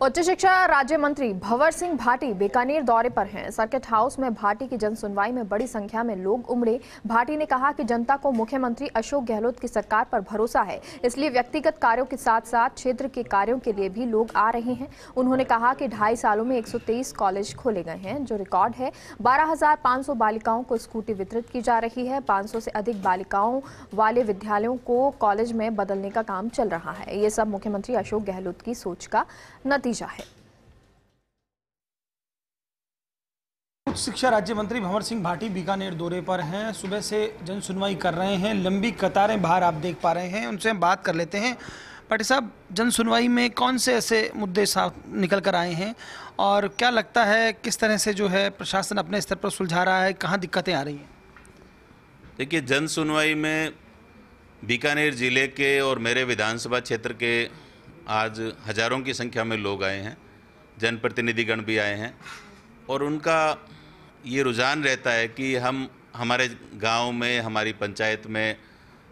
उच्च शिक्षा राज्य मंत्री भंवर सिंह भाटी बीकानेर दौरे पर हैं। सर्किट हाउस में भाटी की जनसुनवाई में बड़ी संख्या में लोग उमड़े। भाटी ने कहा कि जनता को मुख्यमंत्री अशोक गहलोत की सरकार पर भरोसा है, इसलिए व्यक्तिगत कार्यों के साथ साथ क्षेत्र के कार्यों के लिए भी लोग आ रहे हैं। उन्होंने कहा कि 2.5 सालों में 123 कॉलेज खोले गए हैं, जो रिकॉर्ड है। 12,500 बालिकाओं को स्कूटी वितरित की जा रही है। 500 से अधिक बालिकाओं वाले विद्यालयों को कॉलेज में बदलने का काम चल रहा है। ये सब मुख्यमंत्री अशोक गहलोत की सोच का नतीजा है। उच्च शिक्षा राज्य मंत्री भंवर सिंह भाटी बीकानेर दौरे पर हैं। सुबह से जन सुनवाई कर रहे हैं। लंबी कतारें बाहर आप देख पा रहे हैं। उनसे हम बात कर लेते हैं। भाटी साहब, जन सुनवाई में कौन से ऐसे मुद्दे साफ निकल कर आए हैं और क्या लगता है किस तरह से जो है प्रशासन अपने स्तर पर सुलझा रहा है, कहाँ दिक्कतें आ रही हैं? देखिए, जन सुनवाई में बीकानेर जिले के और मेरे विधानसभा क्षेत्र के आज हजारों की संख्या में लोग आए हैं। जनप्रतिनिधिगण भी आए हैं और उनका ये रुझान रहता है कि हमारे गांव में, हमारी पंचायत में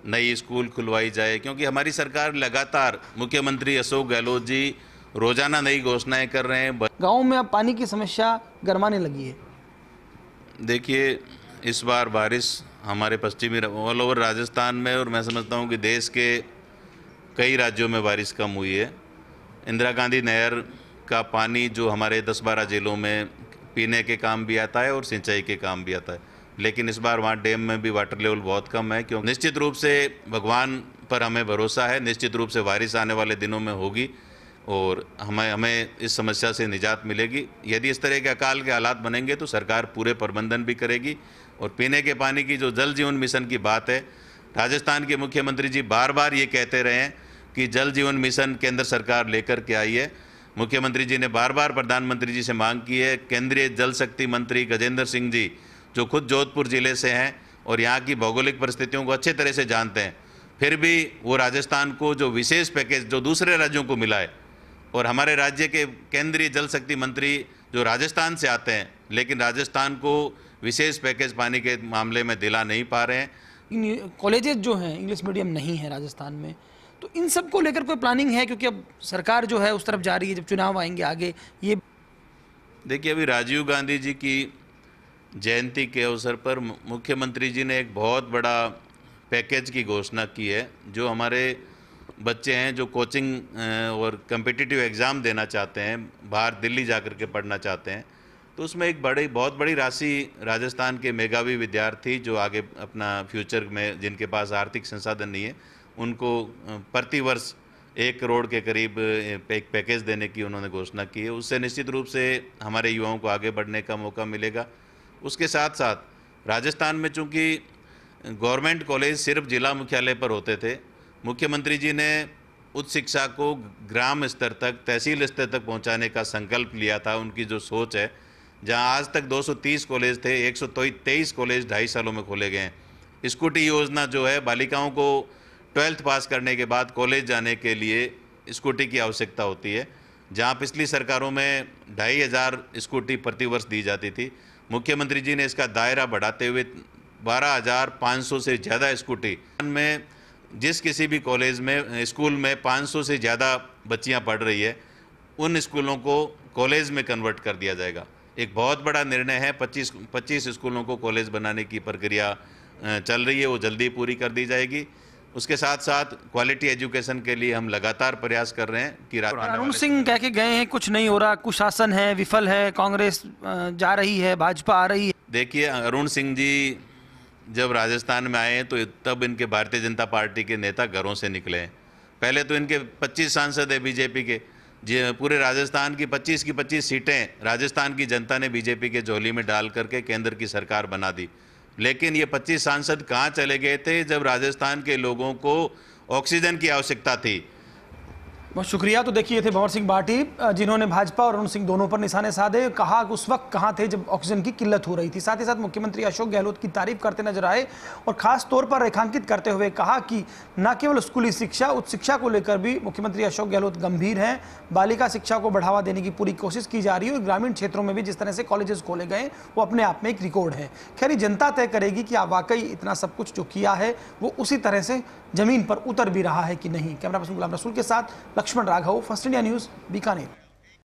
नई स्कूल खुलवाई जाए, क्योंकि हमारी सरकार लगातार, मुख्यमंत्री अशोक गहलोत जी रोजाना नई घोषणाएं कर रहे हैं। गाँव में अब पानी की समस्या गरमाने लगी है। देखिए, इस बार बारिश हमारे पश्चिमी ऑल ओवर राजस्थान में, और मैं समझता हूँ कि देश के कई राज्यों में बारिश कम हुई है। इंदिरा गांधी नहर का पानी जो हमारे 10-12 जिलों में पीने के काम भी आता है और सिंचाई के काम भी आता है, लेकिन इस बार वहाँ डैम में भी वाटर लेवल बहुत कम है। क्योंकि निश्चित रूप से भगवान पर हमें भरोसा है, निश्चित रूप से बारिश आने वाले दिनों में होगी और हमें इस समस्या से निजात मिलेगी। यदि इस तरह के अकाल के हालात बनेंगे तो सरकार पूरे प्रबंधन भी करेगी। और पीने के पानी की जो जल जीवन मिशन की बात है, राजस्थान के मुख्यमंत्री जी बार बार ये कहते रहे हैं कि जल जीवन मिशन केंद्र सरकार लेकर के आई है। मुख्यमंत्री जी ने बार बार प्रधानमंत्री जी से मांग की है। केंद्रीय जल शक्ति मंत्री गजेंद्र सिंह जी, जो खुद जोधपुर जिले से हैं और यहाँ की भौगोलिक परिस्थितियों को अच्छे तरह से जानते हैं, फिर भी वो राजस्थान को जो विशेष पैकेज जो दूसरे राज्यों को मिला है, और हमारे राज्य के केंद्रीय जल शक्ति मंत्री जो राजस्थान से आते हैं, लेकिन राजस्थान को विशेष पैकेज पानी के मामले में दिला नहीं पा रहे हैं। कॉलेजेस जो हैं इंग्लिश मीडियम नहीं है राजस्थान में, तो इन सब को लेकर कोई प्लानिंग है? क्योंकि अब सरकार जो है उस तरफ जा रही है, जब चुनाव आएंगे आगे। ये देखिए, अभी राजीव गांधी जी की जयंती के अवसर पर मुख्यमंत्री जी ने एक बहुत बड़ा पैकेज की घोषणा की है। जो हमारे बच्चे हैं जो कोचिंग और कम्पिटिटिव एग्ज़ाम देना चाहते हैं, बाहर दिल्ली जा कर के पढ़ना चाहते हैं, तो उसमें एक बहुत बड़ी राशि राजस्थान के मेधावी विद्यार्थी जो आगे अपना फ्यूचर में, जिनके पास आर्थिक संसाधन नहीं है, उनको प्रति वर्ष 1 करोड़ के करीब एक पैकेज देने की उन्होंने घोषणा की है। उससे निश्चित रूप से हमारे युवाओं को आगे बढ़ने का मौका मिलेगा। उसके साथ साथ राजस्थान में चूँकि गवर्नमेंट कॉलेज सिर्फ जिला मुख्यालय पर होते थे, मुख्यमंत्री जी ने उच्च शिक्षा को ग्राम स्तर तक, तहसील स्तर तक पहुंचाने का संकल्प लिया था। उनकी जो सोच है, जहां आज तक 230 कॉलेज थे, 123 कॉलेज 2.5 सालों में खोले गए हैं। स्कूटी योजना जो है, बालिकाओं को 12th पास करने के बाद कॉलेज जाने के लिए स्कूटी की आवश्यकता होती है, जहां पिछली सरकारों में 2,500 स्कूटी प्रतिवर्ष दी जाती थी। मुख्यमंत्री जी ने इसका दायरा बढ़ाते हुए 12,500 से ज़्यादा स्कूटी में, जिस किसी भी कॉलेज में, स्कूल में 500 से ज़्यादा बच्चियां पढ़ रही है, उन स्कूलों को कॉलेज में कन्वर्ट कर दिया जाएगा। एक बहुत बड़ा निर्णय है। 25 स्कूलों को कॉलेज बनाने की प्रक्रिया चल रही है, वो जल्दी पूरी कर दी जाएगी। उसके साथ साथ क्वालिटी एजुकेशन के लिए हम लगातार प्रयास कर रहे हैं कि अरुण सिंह कह के गए हैं कुछ नहीं हो रहा, कुशासन है, विफल है, कांग्रेस जा रही है, भाजपा आ रही है। देखिए, अरुण सिंह जी जब राजस्थान में आए हैं तो तब इनके भारतीय जनता पार्टी के नेता घरों से निकले हैं। पहले तो इनके 25 सांसद है बीजेपी के, पूरे राजस्थान की 25 सीटें राजस्थान की जनता ने बीजेपी के झोली में डाल करके केंद्र की सरकार बना दी। लेकिन ये 25 सांसद कहाँ चले गए थे जब राजस्थान के लोगों को ऑक्सीजन की आवश्यकता थी? बहुत शुक्रिया। तो देखिए, थे भंवर सिंह भाटी, जिन्होंने भाजपा और अरुण सिंह दोनों पर निशाने साधे। कहा कि उस वक्त कहाँ थे जब ऑक्सीजन की किल्लत हो रही थी। साथ ही साथ मुख्यमंत्री अशोक गहलोत की तारीफ करते नजर आए और खास तौर पर रेखांकित करते हुए कहा कि न केवल स्कूली शिक्षा, उच्च शिक्षा को लेकर भी मुख्यमंत्री अशोक गहलोत गंभीर हैं। बालिका शिक्षा को बढ़ावा देने की पूरी कोशिश की जा रही है और ग्रामीण क्षेत्रों में भी जिस तरह से कॉलेजेस खोले गए वो अपने आप में एक रिकॉर्ड है। खैर, जनता तय करेगी कि आप वाकई इतना सब कुछ जो किया है वो उसी तरह से जमीन पर उतर भी रहा है कि नहीं। कैमरा पर्सन गुलाम रसूल के साथ Lakshman Raghav, first India news, Bikaner.